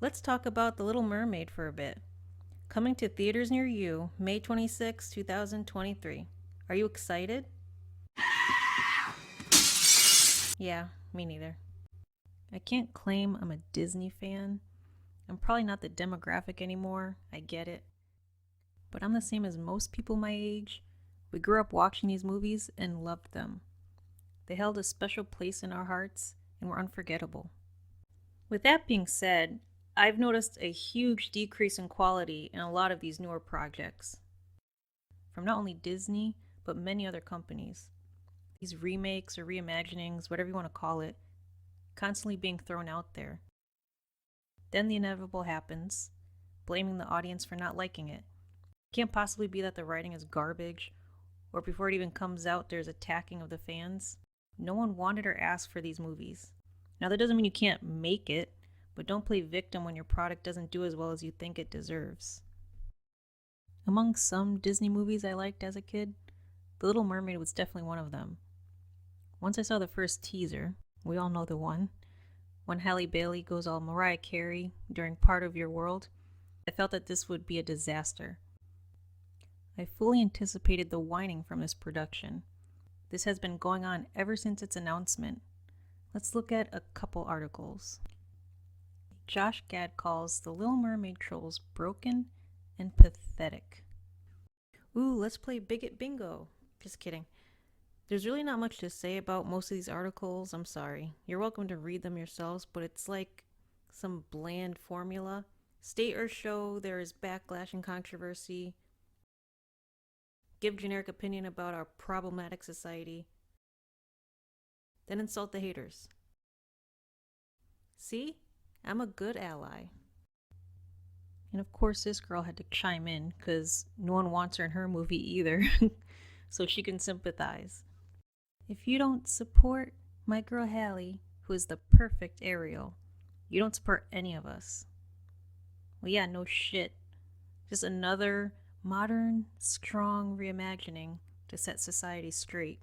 Let's talk about The Little Mermaid for a bit. Coming to theaters near you, May 26, 2023. Are you excited? Yeah, me neither. I can't claim I'm a Disney fan. I'm probably not the demographic anymore, I get it. But I'm the same as most people my age. We grew up watching these movies and loved them. They held a special place in our hearts and were unforgettable. With that being said, I've noticed a huge decrease in quality in a lot of these newer projects, from not only Disney, but many other companies. These remakes or reimaginings, whatever you want to call it, constantly being thrown out there. Then the inevitable happens, blaming the audience for not liking it. It can't possibly be that the writing is garbage, or before it even comes out, there's attacking of the fans. No one wanted or asked for these movies. Now, that doesn't mean you can't make it, but don't play victim when your product doesn't do as well as you think it deserves. Among some Disney movies I liked as a kid, The Little Mermaid was definitely one of them. Once I saw the first teaser, we all know the one, when Halle Bailey goes all Mariah Carey during Part of Your World, I felt that this would be a disaster. I fully anticipated the whining from this production. This has been going on ever since its announcement. Let's look at a couple articles. Josh Gad calls The Little Mermaid trolls broken and pathetic. Ooh, let's play Bigot Bingo. Just kidding. There's really not much to say about most of these articles. I'm sorry. You're welcome to read them yourselves, but it's like some bland formula. State or show there is backlash and controversy. Give generic opinion about our problematic society. Then insult the haters. See? I'm a good ally. And of course, this girl had to chime in because no one wants her in her movie either, so she can sympathize. If you don't support my girl Hallie, who is the perfect Ariel, you don't support any of us. Well, yeah, no shit. Just another modern, strong reimagining to set society straight.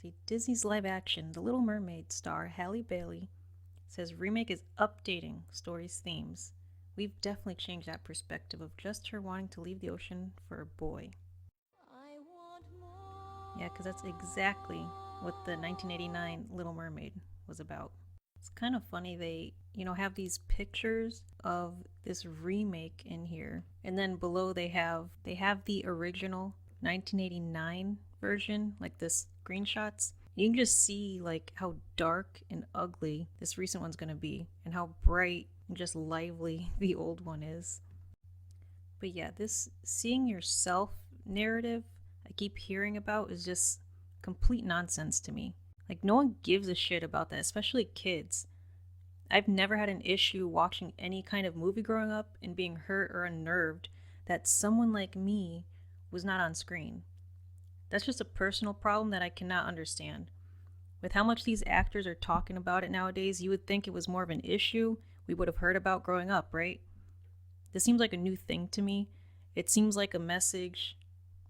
See, Disney's live action, The Little Mermaid star Halle Bailey says remake is updating story's themes. We've definitely changed that perspective of just her wanting to leave the ocean for a boy. Yeah, because that's exactly what the 1989 Little Mermaid was about. It's kind of funny they, have these pictures of this remake in here, and then below they have the original 1989 version, like the screenshots. You can just see like how dark and ugly this recent one's gonna be, and how bright and just lively the old one is. But yeah, this seeing yourself narrative I keep hearing about is just complete nonsense to me. Like, no one gives a shit about that, especially kids. I've never had an issue watching any kind of movie growing up and being hurt or unnerved that someone like me was not on screen. That's just a personal problem that I cannot understand. With how much these actors are talking about it nowadays, you would think it was more of an issue we would have heard about growing up, right? This seems like a new thing to me. It seems like a message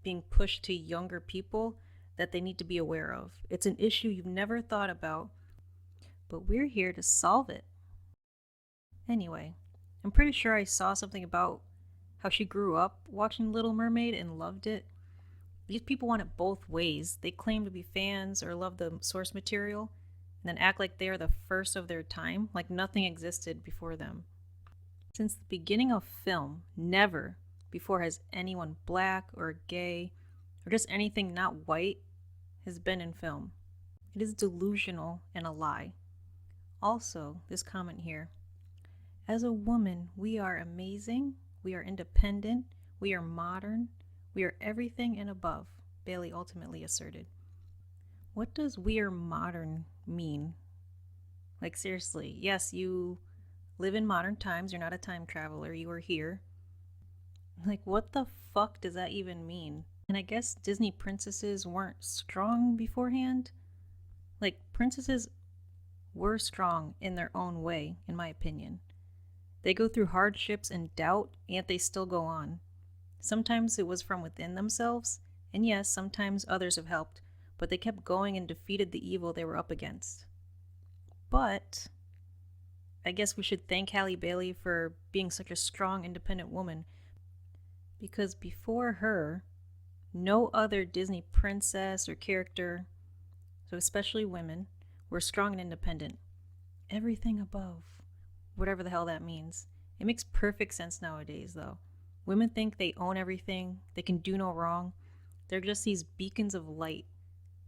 being pushed to younger people that they need to be aware of. It's an issue you've never thought about, but we're here to solve it. Anyway, I'm pretty sure I saw something about how she grew up watching Little Mermaid and loved it. These people want it both ways. They claim to be fans or love the source material, and then act like they are the first of their time, like nothing existed before them. Since the beginning of film, never before has anyone black or gay or just anything not white has been in film. It is delusional and a lie. Also, this comment here. As a woman, we are amazing, we are independent, we are modern, we are everything and above, Bailey ultimately asserted. What does we are modern mean? Like, seriously, yes, you live in modern times, you're not a time traveler, you are here. Like, what the fuck does that even mean? And I guess Disney princesses weren't strong beforehand. Like, princesses were strong in their own way, in my opinion. They go through hardships and doubt, yet they still go on. Sometimes it was from within themselves, and yes, sometimes others have helped, but they kept going and defeated the evil they were up against. But I guess we should thank Halle Bailey for being such a strong, independent woman, because before her, no other Disney princess or character, so especially women, were strong and independent. Everything above, whatever the hell that means. It makes perfect sense nowadays, though. Women think they own everything, they can do no wrong. They're just these beacons of light.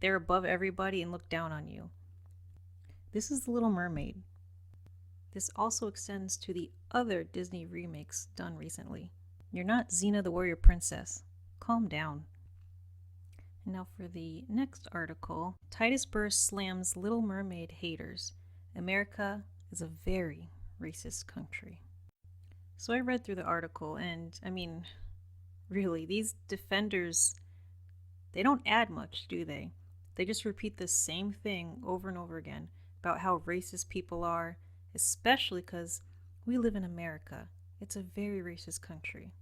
They're above everybody and look down on you. This is The Little Mermaid. This also extends to the other Disney remakes done recently. You're not Xena the Warrior Princess. Calm down. And now for the next article. Titus Burr slams Little Mermaid haters. America is a very racist country. So I read through the article, and I mean, really, these defenders, they don't add much, do they? They just repeat the same thing over and over again about how racist people are, especially because we live in America. It's a very racist country.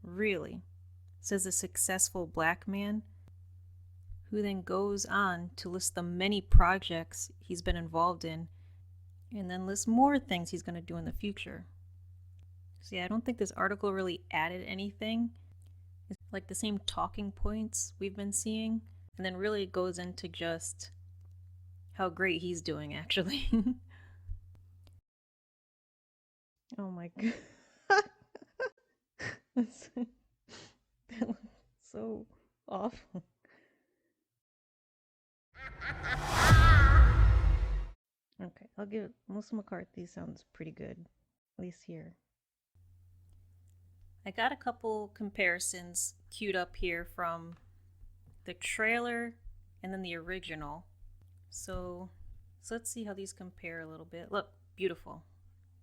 Really, says a successful black man who then goes on to list the many projects he's been involved in and then lists more things he's going to do in the future. So yeah, I don't think this article really added anything. It's like the same talking points we've been seeing, and then really goes into just how great he's doing, actually. Oh my god. That looks so awful. Okay, I'll give Melissa McCarthy sounds pretty good, at least here. I got a couple comparisons queued up here from the trailer and then the original. So let's see how these compare a little bit. Look, beautiful.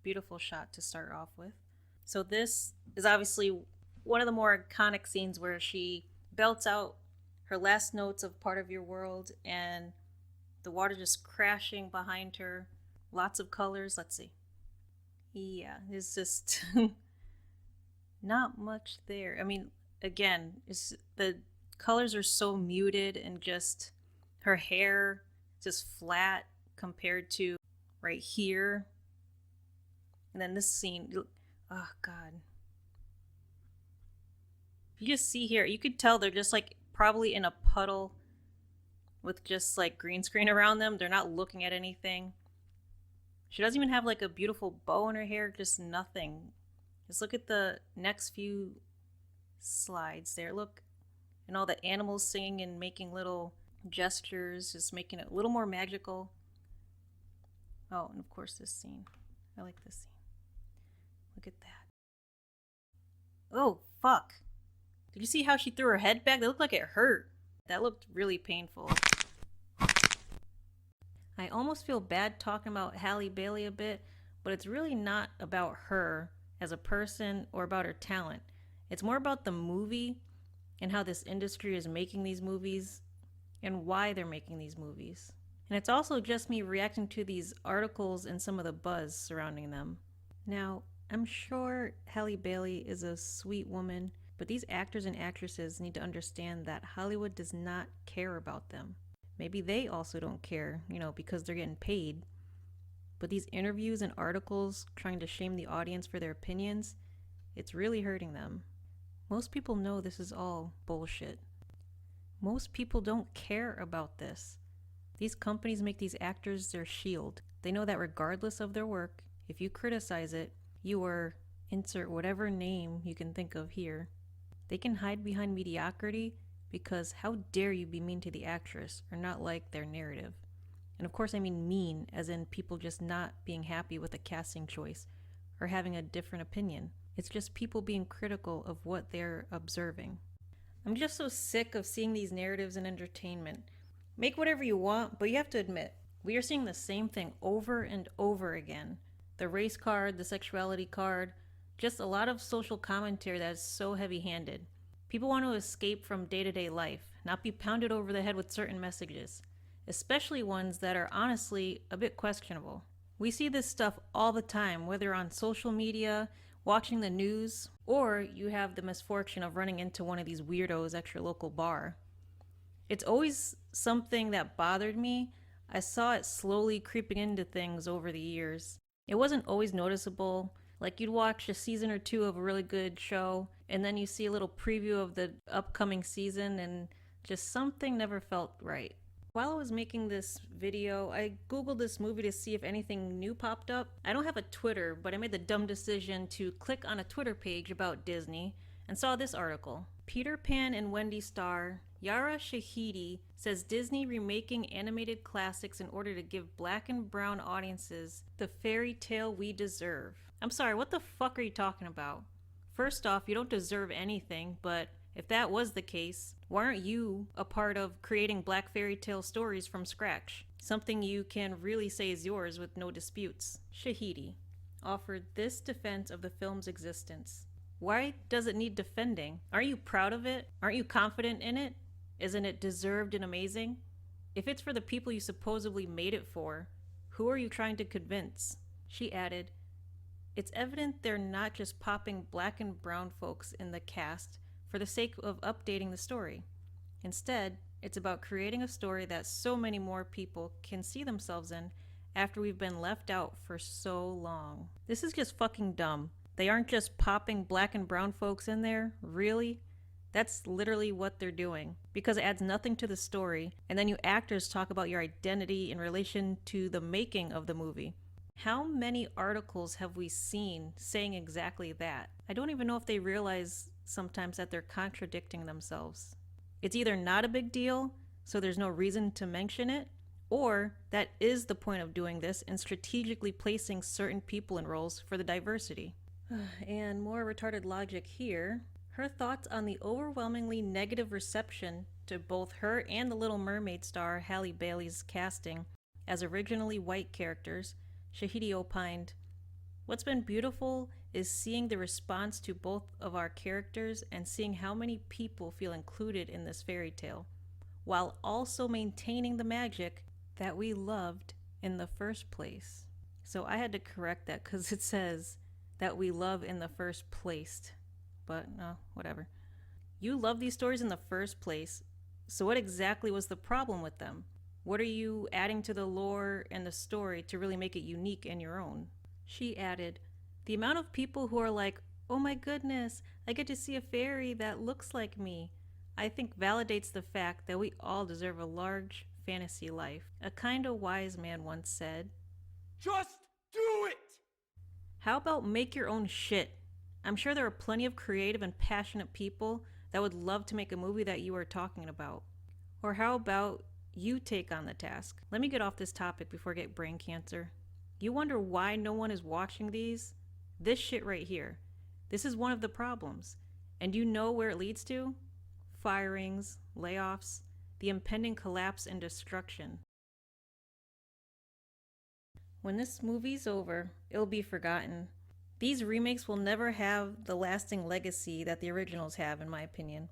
Beautiful shot to start off with. So this is obviously one of the more iconic scenes where she belts out her last notes of Part of Your World and the water just crashing behind her. Lots of colors. Let's see. Yeah, it's just not much there. I mean, again, the colors are so muted and just her hair just flat compared to right here. And then this scene, oh god. You just see here, you could tell they're just like probably in a puddle with just like green screen around them. They're not looking at anything. She doesn't even have like a beautiful bow in her hair, just nothing. Just look at the next few slides there. Look, and all the animals singing and making little gestures, just making it a little more magical. Oh, and of course this scene. I like this scene. Look at that. Oh, fuck. Did you see how she threw her head back? That looked like it hurt. That looked really painful. I almost feel bad talking about Halle Bailey a bit, but it's really not about her as a person or about her talent. It's more about the movie and how this industry is making these movies and why they're making these movies. And it's also just me reacting to these articles and some of the buzz surrounding them. Now, I'm sure Halle Bailey is a sweet woman, but these actors and actresses need to understand that Hollywood does not care about them. Maybe they also don't care, because they're getting paid. But these interviews and articles trying to shame the audience for their opinions, it's really hurting them. Most people know this is all bullshit. Most people don't care about this. These companies make these actors their shield. They know that regardless of their work, if you criticize it, you are insert whatever name you can think of here. They can hide behind mediocrity because how dare you be mean to the actress or not like their narrative? And of course I mean mean as in people just not being happy with a casting choice or having a different opinion. It's just people being critical of what they're observing. I'm just so sick of seeing these narratives in entertainment. Make whatever you want, but you have to admit, we are seeing the same thing over and over again. The race card, the sexuality card, just a lot of social commentary that is so heavy-handed. People want to escape from day-to-day life, not be pounded over the head with certain messages, especially ones that are honestly a bit questionable. We see this stuff all the time, whether on social media, watching the news, or you have the misfortune of running into one of these weirdos at your local bar. It's always something that bothered me. I saw it slowly creeping into things over the years. It wasn't always noticeable. Like you'd watch a season or two of a really good show, and then you see a little preview of the upcoming season, and just something never felt right. While I was making this video, I googled this movie to see if anything new popped up. I don't have a Twitter, but I made the dumb decision to click on a Twitter page about Disney and saw this article. Peter Pan and Wendy star Yara Shahidi says Disney remaking animated classics in order to give black and brown audiences the fairy tale we deserve. I'm sorry, what the fuck are you talking about? First off, you don't deserve anything, but if that was the case, why aren't you a part of creating black fairy tale stories from scratch? Something you can really say is yours with no disputes. Shahidi offered this defense of the film's existence. Why does it need defending? Aren't you proud of it? Aren't you confident in it? Isn't it deserved and amazing? If it's for the people you supposedly made it for, who are you trying to convince? She added, it's evident they're not just popping black and brown folks in the cast for the sake of updating the story. Instead, it's about creating a story that so many more people can see themselves in after we've been left out for so long. This is just fucking dumb. They aren't just popping black and brown folks in there, really? That's literally what they're doing, because it adds nothing to the story, and then you actors talk about your identity in relation to the making of the movie. How many articles have we seen saying exactly that? I don't even know if they realize sometimes that they're contradicting themselves. It's either not a big deal, so there's no reason to mention it, or that is the point of doing this and strategically placing certain people in roles for the diversity. And more retarded logic here. Her thoughts on the overwhelmingly negative reception to both her and the Little Mermaid star Halle Bailey's casting as originally white characters. Shahidi opined, what's been beautiful is seeing the response to both of our characters and seeing how many people feel included in this fairy tale, while also maintaining the magic that we loved in the first place. So I had to correct that because it says that we love in the first place, but no, whatever. You love these stories in the first place, so what exactly was the problem with them? What are you adding to the lore and the story to really make it unique and your own? She added, the amount of people who are like, oh my goodness, I get to see a fairy that looks like me, I think validates the fact that we all deserve a large fantasy life. A kinda wise man once said, just do it! How about make your own shit? I'm sure there are plenty of creative and passionate people that would love to make a movie that you are talking about. Or how about you take on the task? Let me get off this topic before I get brain cancer. You wonder why no one is watching these? This shit right here. This is one of the problems. And you know where it leads to? Firings, layoffs, the impending collapse and destruction. When this movie's over, it'll be forgotten. These remakes will never have the lasting legacy that the originals have, in my opinion.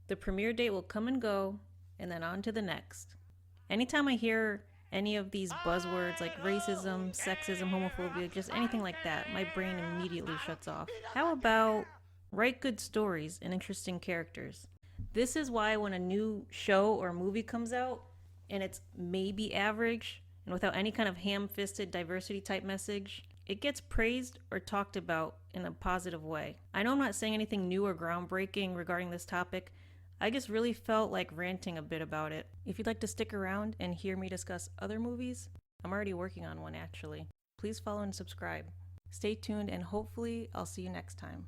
The premiere date will come and go, and then on to the next. Anytime I hear any of these buzzwords like racism, sexism, homophobia, just anything like that, my brain immediately shuts off. How about write good stories and interesting characters? This is why when a new show or movie comes out and it's maybe average and without any kind of ham-fisted diversity type message, it gets praised or talked about in a positive way. I know I'm not saying anything new or groundbreaking regarding this topic. I just really felt like ranting a bit about it. If you'd like to stick around and hear me discuss other movies, I'm already working on one actually. Please follow and subscribe. Stay tuned and hopefully I'll see you next time.